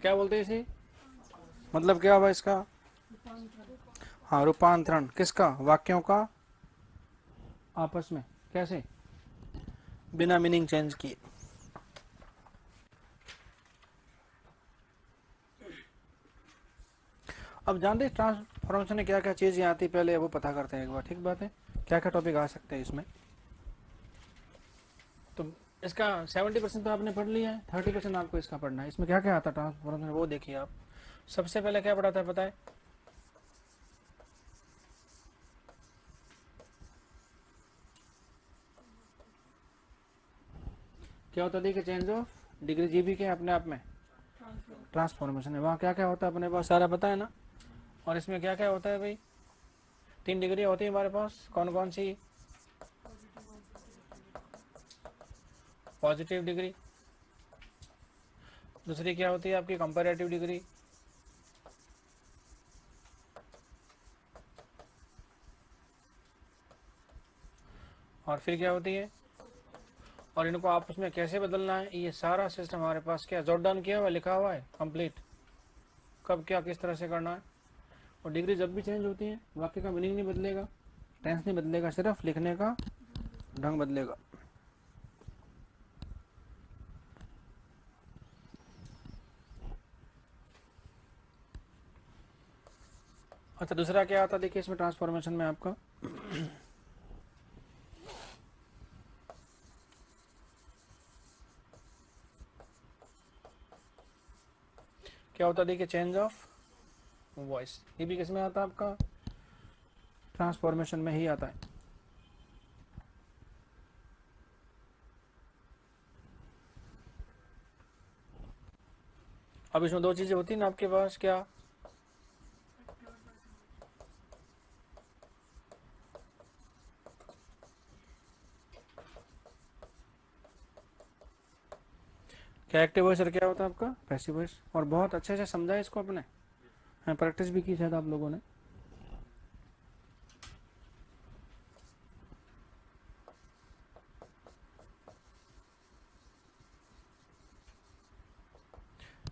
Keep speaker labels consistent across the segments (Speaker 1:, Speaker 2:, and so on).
Speaker 1: क्या बोलते हैं इसे, मतलब क्या हुआ इसका, हाँ रूपांतरण किसका, वाक्यों का आपस में, कैसे, बिना मीनिंग चेंज किए। अब जानते ट्रांसफॉर्मेशन में क्या क्या चीज़ें आती पहले वो पता करते हैं एक बार, ठीक बात है, क्या क्या टॉपिक आ सकते हैं इसमें। तो इसका 70% तो आपने पढ़ लिया है, 30% आपको इसका पढ़ना है। इसमें क्या क्या आता है ट्रांसफॉर्मेशन, वो देखिए आप। सबसे पहले क्या पढ़ा था पता है, क्या होता है कि चेंज ऑफ डिग्री, जीबी के अपने आप में ट्रांसफॉर्मेशन है, वहाँ क्या क्या होता है अपने पास सारा पता है ना। और इसमें क्या क्या होता है भाई, 3 डिग्री होती है हमारे पास, कौन कौन सी, पॉजिटिव डिग्री, दूसरी क्या होती है आपकी कंपैरेटिव डिग्री, और फिर क्या होती है, और इनको आपस में कैसे बदलना है, ये सारा सिस्टम हमारे पास क्या जॉट डाउन किया हुआ है, लिखा हुआ है कंप्लीट, कब क्या किस तरह से करना है। और डिग्री जब भी चेंज होती है वाक्य का मीनिंग नहीं बदलेगा, टेंस नहीं बदलेगा, सिर्फ लिखने का ढंग बदलेगा। अच्छा दूसरा क्या आता है देखिए इसमें ट्रांसफॉर्मेशन में आपका, क्या होता है देखिए चेंज ऑफ वॉइस, ये भी किसमें आता है आपका, ट्रांसफॉर्मेशन में ही आता है। अब इसमें 2 चीजें होती है ना आपके पास, क्या, क्या एक्टिव वॉइस और क्या होता है आपका पैसिव वॉइस। और बहुत अच्छे से समझा इसको अपने, प्रैक्टिस भी की शायद आप लोगों ने।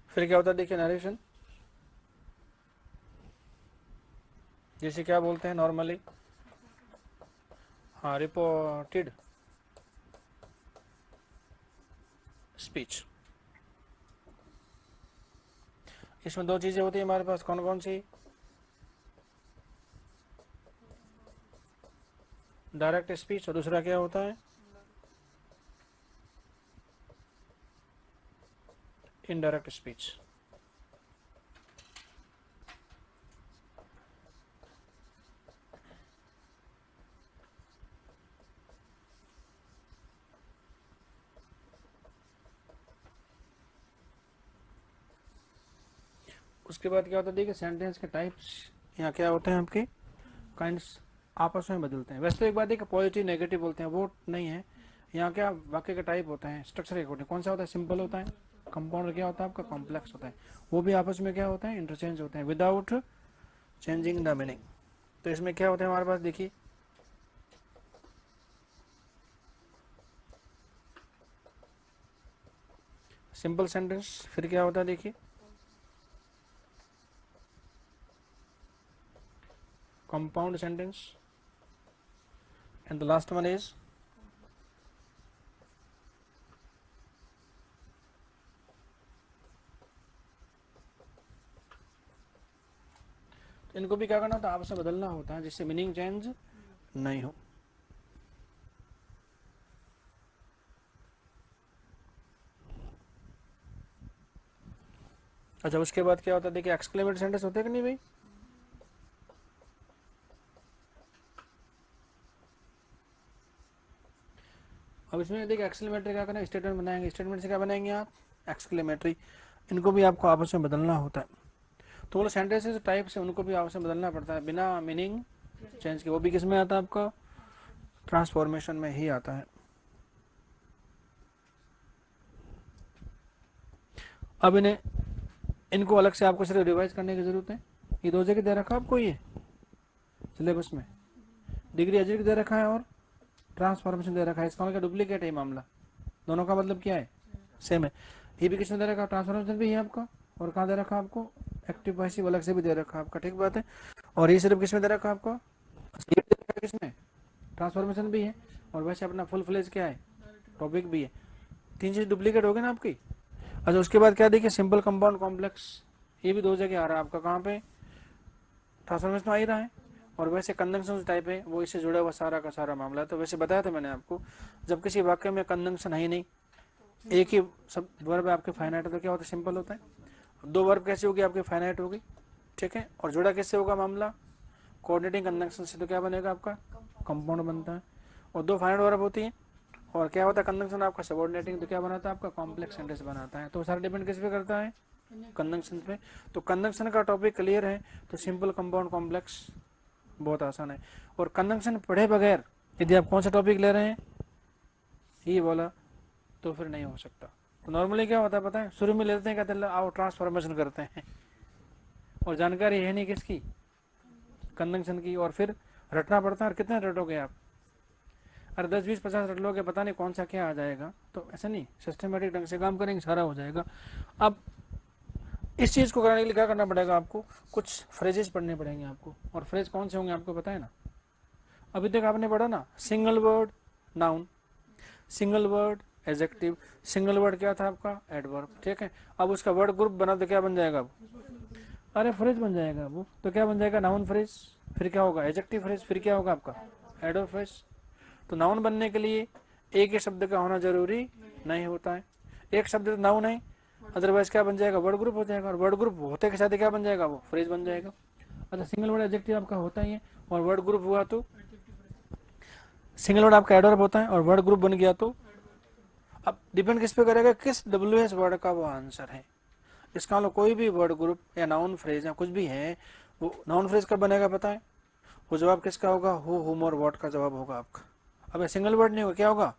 Speaker 1: फिर क्या होता है देखिए नरेशन, जैसे क्या बोलते हैं नॉर्मली, हाँ रिपोर्टेड स्पीच। इसमें 2 चीजें होती है हमारे पास, कौन कौन सी, डायरेक्ट स्पीच, और दूसरा क्या होता है, इनडायरेक्ट स्पीच। उसके बाद क्या होता है देखिए सेंटेंस के टाइप्स, यहाँ क्या होते हैं आपके काइंड्स, आपस में बदलते हैं। वैसे तो एक बात है कि पॉजिटिव नेगेटिव बोलते हैं, वो नहीं है यहाँ, क्या वाक्य के टाइप होते हैं स्ट्रक्चर के अकॉर्डिंग, कौन सा होता है सिंपल होता है, कंपाउंड क्या होता है आपका कॉम्प्लेक्स होता है, वो भी आपस में क्या होता है इंटरचेंज होते हैं विदाउट चेंजिंग द मीनिंग। तो इसमें क्या होता है हमारे पास देखिए, सिंपल सेंटेंस, फिर क्या होता है देखिए compound sentence, and the last one is इनको भी क्या करना होता है आपस में बदलना होता है जिससे मीनिंग चेंज नहीं हो। अच्छा उसके बाद क्या होता है देखिए एक्सक्लेमेटरी सेंटेंस होते हैं कि नहीं भाई, अब इसमें देखिए एक्सक्लेमेटरी क्या करना, स्टेटमेंट बनाएंगे, स्टेटमेंट से क्या बनाएंगे आप एक्सक्लेमेटरी, इनको भी आपको आपस में बदलना होता है। तो वो सेंटेंसेस टाइप से उनको भी आपस में बदलना पड़ता है बिना मीनिंग चेंज के, वो भी किस में आता है आपका ट्रांसफॉर्मेशन में ही आता है। अब इन्हें इनको अलग से आपको सिर्फ रिवाइज करने की जरूरत है, ये 2 जगह दे रखा आपको ये सिलेबस में, डिग्री एजेक्ट दे रखा है और ट्रांसफॉर्मेशन दे रखा है, इसका मतलब डुप्लीकेट है मामला, दोनों का मतलब क्या है सेम है। ये भी किसने दे रखा ट्रांसफॉर्मेशन भी है आपका और कहाँ दे रखा आपको, एक्टिव पैसिव अलग से भी दे रखा आपका, ठीक बात है। और ये सिर्फ किसमें दे रखा आपको, ये दे रखा है किसमें, ट्रांसफॉर्मेशन भी है, और वैसे अपना फुल फ्लेज क्या है, टॉपिक भी है। तीन चीज डुप्लीकेट हो गई ना आपकी। अच्छा उसके बाद क्या देखिए, सिंपल कंपाउंड कॉम्प्लेक्स, ये भी दो जगह आ रहा है आपका, कहाँ पे, ट्रांसफॉर्मेशन आ ही रहा है। और वैसे कंजंक्शन टाइप है, वो इससे जुड़ा हुआ सारा का सारा मामला है। तो वैसे बताया था मैंने आपको, जब किसी वाक्य में कंजंक्शन है ही नहीं, एक ही सब वर्ब आपके फाइनाइट है, तो क्या होता है, सिंपल होता है। दो वर्ब कैसे होगी आपके, फाइनाइट होगी, ठीक है। और जुड़ा किससे होगा मामला, कोऑर्डिनेटिंग कंजंक्शन से, तो क्या बनेगा आपका, कंपाउंड बनता है। और दो फाइनाइट वर्ब होती है, और क्या होता है कंजंक्शन आपका सबऑर्डिनेटिंग, तो क्या बनाता है आपका, कॉम्प्लेक्स सेंटेंस बनाता है। तो सारा डिपेंड किस पे करता है, कंजंक्शन पे। तो कंजंक्शन का टॉपिक क्लियर है, तो सिंपल कंपाउंड कॉम्प्लेक्स बहुत आसान है। और कंजंक्शन पढ़े बगैर यदि आप कौन सा टॉपिक ले रहे हैं, ये बोला, तो फिर नहीं हो सकता। तो नॉर्मली क्या होता है पता है, शुरू में लेते हैं, कहते हैं आओ ट्रांसफॉर्मेशन करते हैं, और जानकारी है नहीं किसकी, कंजंक्शन की, और फिर रटना पड़ता है। और कितने रटोगे आप, अरे 10 20 50 रट लोगे, पता नहीं कौन सा क्या आ जाएगा। तो ऐसा नहीं, सिस्टमेटिक ढंग से काम करेंगे सारा हो जाएगा। अब इस चीज को करने के लिए क्या करना पड़ेगा आपको, कुछ फ्रेजेस पढ़ने पड़ेंगे आपको। और फ्रेज कौन से होंगे आपको पता है ना, अभी तक आपने पढ़ा ना, single word noun, single word adjective, single word क्या था आपका, एडवर्ब, ठीक है। अब उसका वर्ड ग्रुप बना तो क्या बन जाएगा अब, अरे फ्रेज बन जाएगा वो, तो क्या बन जाएगा, नाउन फ्रेज, फिर क्या होगा, एडजेक्टिव फ्रेज, फिर क्या होगा आपका, एडवर्ब फ्रेज। तो नाउन बनने के लिए एक ही शब्द का होना जरूरी नहीं होता है, एक शब्द तो नाउन है, अदरवाइज क्या बन जाएगा, वर्ड ग्रुप हो जाएगा, और वर्ड ग्रुप होते के साथ क्या बन जाएगा, वो फ्रेज बन जाएगा। अच्छा सिंगल वर्ड एडजेक्टिव आपका होता ही है, और वर्ड ग्रुप हुआ तो सिंगल वर्ड आपका एडवर्ब होता है, और वर्ड ग्रुप बन गया तो, अब डिपेंड किस पे करेगा, किस WH वर्ड का वो आंसर है। इसका मतलब कोई भी वर्ड ग्रुप या नाउन फ्रेज या कुछ भी है, वो नाउन फ्रेज कब बनेगा पता है, वो जवाब किसका होगा, हु हुम और व्हाट का जवाब होगा आपका। अब सिंगल वर्ड नहीं होगा, क्या होगा,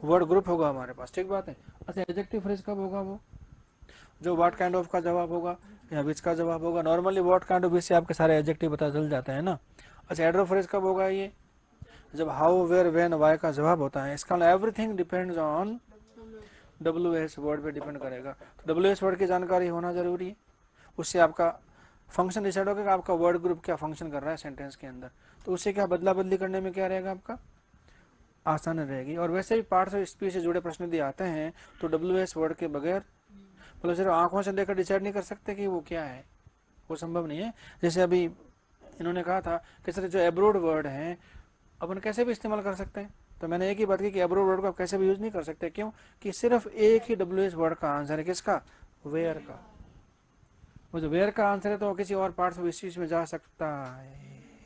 Speaker 1: वर्ड ग्रुप होगा हमारे पास, ठीक बात है। अच्छा एडजेक्टिव फ्रेज कब होगा, वो जो व्हाट काइंड ऑफ का जवाब होगा या विच का जवाब होगा। Normally what kind of which से आपके सारे एडजेक्टिव पता चल जाते हैं ना। अच्छा एडवर्ब फ्रेज कब होगा, ये जब हाउ वेयर व्हेन वाई का जवाब होता है। इसका everything depends on WH word पे डिपेंड करेगा। तो WH वर्ड की जानकारी होना जरूरी है, उससे आपका फंक्शन डिसाइड होगा कि आपका वर्ड ग्रुप क्या फंक्शन कर रहा है सेंटेंस के अंदर। तो उससे क्या बदला बदली करने में क्या रहेगा आपका, आसान रहेगी। और वैसे भी पार्ट्स ऑफ स्पीच से जुड़े प्रश्न यदि आते हैं तो WH वर्ड के बगैर, मतलब सिर्फ आंखों से देखकर डिसाइड नहीं कर सकते कि वो क्या है, वो संभव नहीं है। जैसे अभी इन्होंने कहा था कि सर जो एब्रोड वर्ड है अपन कैसे भी इस्तेमाल कर सकते हैं, तो मैंने एक ही बात की कि एब्रोड वर्ड को आप कैसे भी यूज नहीं कर सकते। क्यों, कि सिर्फ एक ही WH वर्ड का आंसर है, किसका, वेयर का। वो जो वेयर का आंसर है तो किसी और पार्ट्स ऑफ स्पीच में जा सकता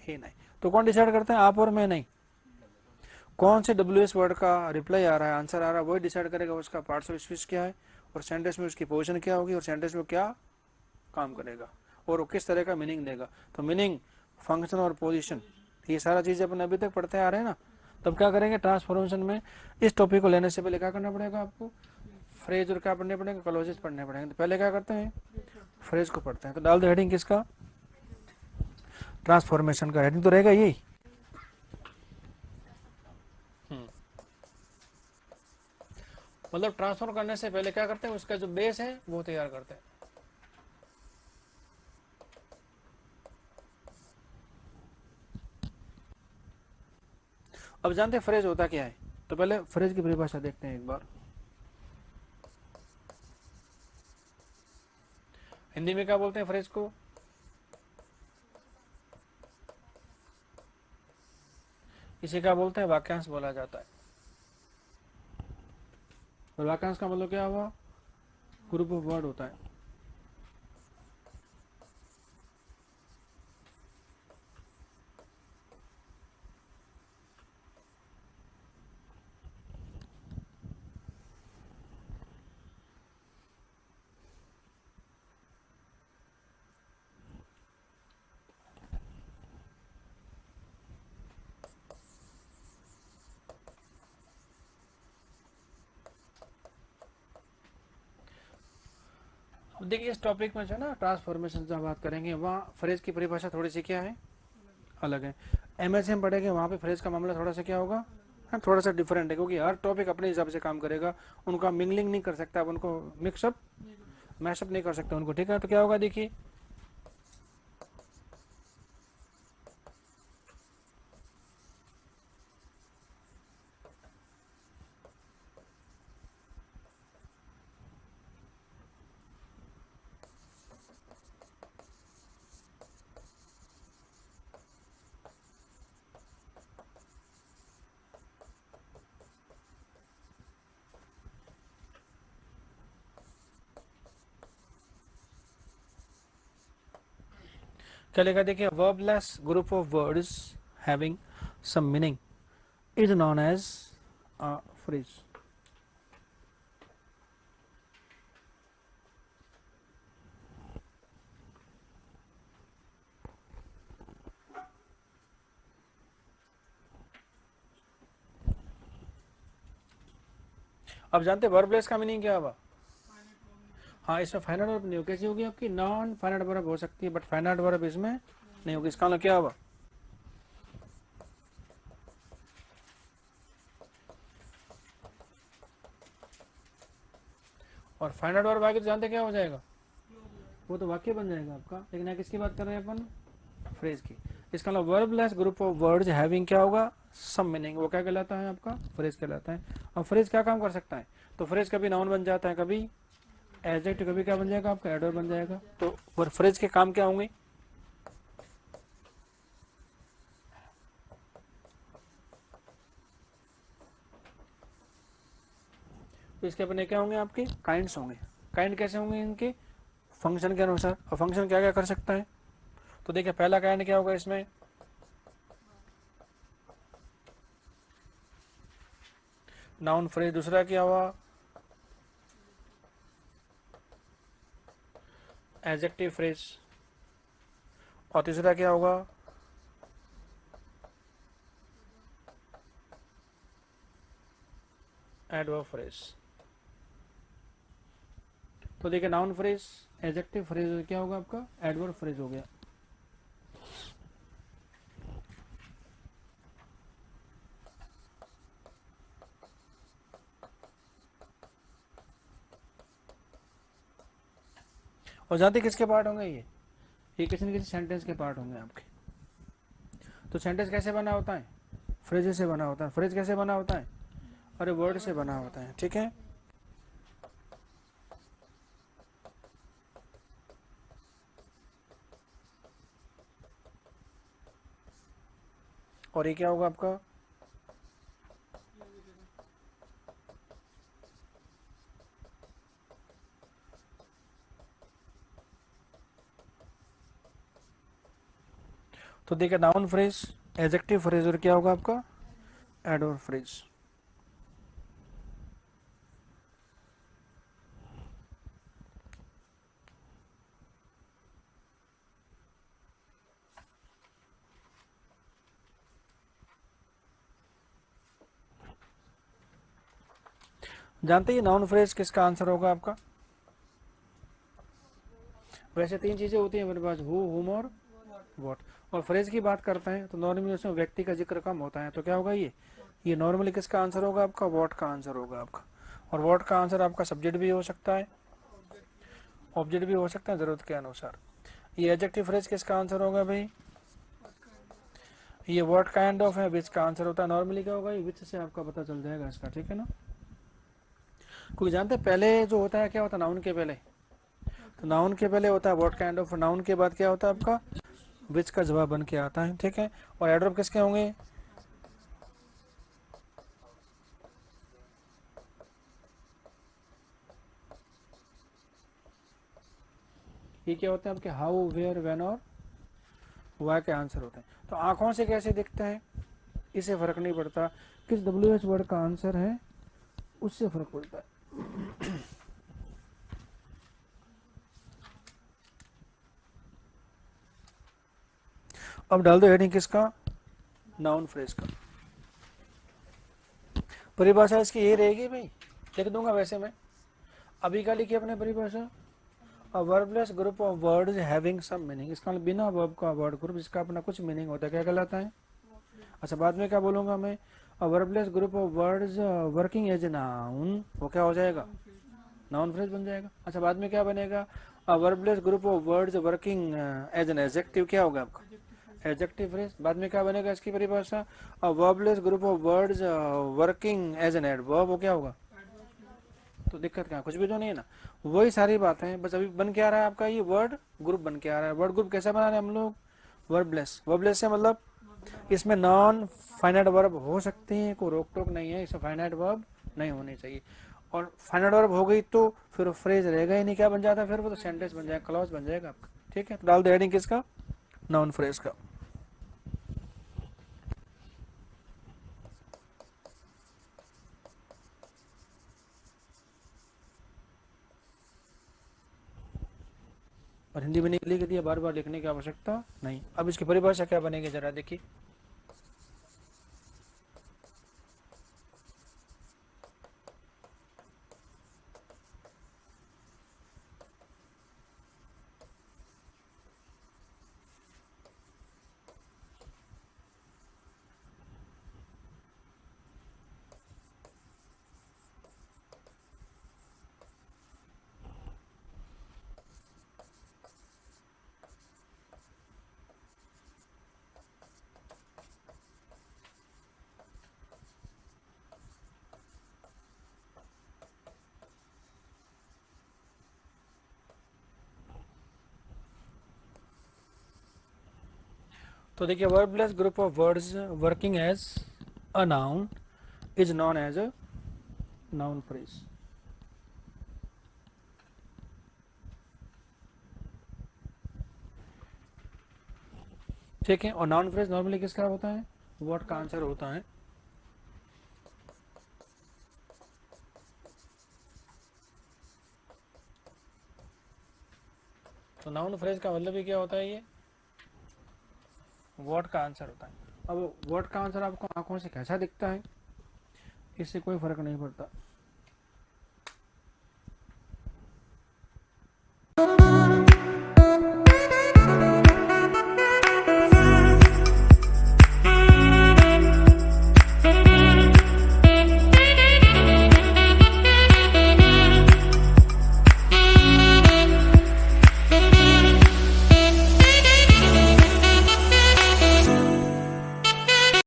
Speaker 1: ही नहीं। तो कौन डिसाइड करते हैं, आप और मैं नहीं, कौन से WH वर्ड का रिप्लाई आ रहा है, आंसर आ रहा है, वही डिसाइड करेगा उसका पार्ट्स ऑफ स्पीच क्या है, और सेंटेंस में उसकी पोजीशन क्या होगी, और सेंटेंस में क्या काम करेगा, और वो किस तरह का मीनिंग देगा। तो मीनिंग, फंक्शन और पोजीशन, ये सारा चीजें अपन अभी तक पढ़ते आ रहे हैं ना। तब क्या करेंगे, ट्रांसफॉर्मेशन में इस टॉपिक को लेने से पहले क्या करना पड़ेगा आपको, फ्रेज और क्या पढ़ने पड़ेंगे, क्लोजेस पढ़ने पड़ेंगे। तो पहले क्या करते हैं, फ्रेज को पढ़ते हैं। तो डाल दो हेडिंग किसका, ट्रांसफॉर्मेशन का। हेडिंग तो रहेगा यही, मतलब ट्रांसफॉर्म करने से पहले क्या करते हैं, उसका जो बेस है वो तैयार करते हैं। अब जानते हैं फ्रेज होता क्या है, तो पहले फ्रेज की परिभाषा देखते हैं एक बार। हिंदी में क्या बोलते हैं फ्रेज को, इसे क्या बोलते हैं, वाक्यांश बोला जाता है। और वाक्यांश का मतलब क्या हुआ, ग्रुप ऑफ वर्ड होता है। अब देखिए इस टॉपिक में जो है ना ट्रांसफॉर्मेशन जब बात करेंगे, वहाँ फ्रेज की परिभाषा थोड़ी सी क्या है, अलग है। MS में पढ़ेंगे वहाँ पे फ्रेज का मामला थोड़ा सा क्या होगा, हाँ थोड़ा सा डिफरेंट है, क्योंकि हर टॉपिक अपने हिसाब से काम करेगा, उनका मिंगलिंग नहीं कर सकता, अब उनको मिक्सअप मैशअप नहीं कर सकते उनको, ठीक है। तो क्या होगा देखिए, क्या लिखा देखिए, verbless group of words having some meaning is known as phrase. अब जानते वर्बलेस का मीनिंग क्या होगा? हाँ, इसमें फाइनाइट वर्ब नहीं होगी, कैसी होगी आपकी? नॉन फाइनाइट वर्ब हो सकती है, बट फाइनाइट वर्ब इसमें नहीं होगी। इसका मतलब क्या होगा? और फाइनाइट वर्ब आगे तो जानते क्या हो जाएगा? वो तो वाक्य बन जाएगा आपका। लेकिन यहाँ किसकी बात कर रहे हैं अपन? फ्रेज की। इसका मतलब verbless group of words having क्या होगा? Some meaning. वो क्या कहलाता है आपका? फ्रेज कहलाता है। अब फ्रेज क्या काम कर सकता है? तो फ्रेज कभी नाउन बन जाता है, कभी एडजेक्टिव, कभी क्या बन जाएगा आपका? एडवर्ब बन जाएगा। तो फ्रेज के काम क्या होंगे? तो इसके अपने क्या होंगे आपके? काइंड्स होंगे। काइंड कैसे होंगे इनके? फंक्शन के अनुसार। और फंक्शन क्या क्या कर सकता है? तो देखिए, पहला काइंड क्या होगा इसमें? Noun phrase. दूसरा क्या हुआ? Adjective phrase. और तीसरा क्या होगा? Adverb phrase. तो देखिए, नाउन फ्रेज, एडजेक्टिव फ्रेज, क्या होगा आपका? एडवर्ब फ्रेज हो गया। और जानते किसके पार्ट होंगे ये किसी न किसी सेंटेंस के पार्ट होंगे आपके। तो सेंटेंस कैसे बना होता है? फ्रेज से बना होता है। फ्रेज कैसे बना होता है? अरे वर्ड से बना होता है, ठीक है। और ये क्या होगा आपका? तो देखिए, नाउन फ्रेज, एडजेक्टिव फ्रेज, और क्या होगा आपका? Adverb phrase. जानते हैं नाउन फ्रेज किसका आंसर होगा आपका? वैसे तीन चीजें होती हैं मेरे पास, हु, हुम और व्हाट। और फ्रेज की बात करते हैं तो नॉर्मली उसमें व्यक्ति का जिक्र कम होता है। तो क्या होगा ये नॉर्मली किसका आंसर होगा आपका? व्हाट का आंसर होगा आपका। और व्हाट का आंसर आपका सब्जेक्ट भी हो सकता है, ऑब्जेक्ट भी हो सकता है जरूरत के अनुसार। ये एडजेक्टिव फ्रेज किसका आंसर होगा भाई? ये व्हाट काइंड ऑफ है, विच का आंसर होता है। नॉर्मली क्या होगा? ये विच से आपका पता चल जाएगा इसका, ठीक है ना। कोई जानते हैं पहले जो होता है क्या होता है नाउन के पहले? तो नाउन के पहले होता है व्हाट काइंड ऑफ, नाउन के बाद क्या होता है आपका? विच का जवाब बन के आता है, ठीक है। और एडवर्ब किसके होंगे? ये क्या होते हैं आपके? हाउ, वेयर, व्हेन और वाई के आंसर होते हैं। तो आंखों से कैसे दिखते हैं इससे फर्क नहीं पड़ता, किस डब्ल्यू एच वर्ड का आंसर है उससे फर्क पड़ता है। अब डाल दो हेडिंग किसका? नाउन फ्रेज का। परिभाषा इसकी ये रहेगी भाई, लिख दूंगा वैसे मैं। अभी का लिखिए अपने परिभाषा, a verbless group of words having some meaning. इसका मतलब बिना वर्ब का वर्ड ग्रुप जिसका अपना कुछ मीनिंग होता है, क्या कहलाता है? अच्छा, बाद में क्या बोलूंगा मैं? A verbless group of words working as noun, वो क्या हो जाएगा? नाउन फ्रेज बन जाएगा। अच्छा बाद में क्या बनेगा, a verbless group of words working as an adjective, क्या होगा आपका एडजेक्टिव फ्रेज। बाद में क्या बनेगा इसकी परिभाषा, a verbless group of words working as an adverb, वो क्या होगा। तो दिक्कत क्या, कुछ भी तो नहीं है ना, वही सारी बातें हैं, बस अभी बन के आ रहा है आपका ये वर्ड ग्रुप बन के आ रहा है। वर्ड ग्रुप कैसे बना रहे हैं हम लोग, वर्बलेस। वर्बलेस से मतलब इसमें नॉन फाइनाइट वर्ब हो सकते हैं, कोई रोक टोक नहीं है, इसमें फाइनाइट वर्ब नहीं होनी चाहिए। और फाइनाइट वर्ब हो गई तो फिर वो फ्रेज रहेगा ही नहीं, क्या बन जाता है फिर वो तो सेंटेंस बन जाएगा, क्लॉज बन जाएगा आपका। ठीक है, तो डाल दो हेडिंग किसका, नाउन फ्रेज का। और हिंदी में नहीं लिख दिया, बार बार लिखने की आवश्यकता नहीं। अब इसकी परिभाषा क्या बनेगी जरा देखिए, तो देखिए verbless group of words working as a noun is known as a noun phrase. ठीक है, और नाउन फ्रेज नॉर्मली किसका होता है, वर्ड का आंसर होता है। तो नाउन फ्रेज का मतलब ही क्या होता है, ये वर्ड का आंसर होता है। अब वर्ड का आंसर आपको आंखों से कैसा दिखता है, इससे कोई फर्क नहीं पड़ता।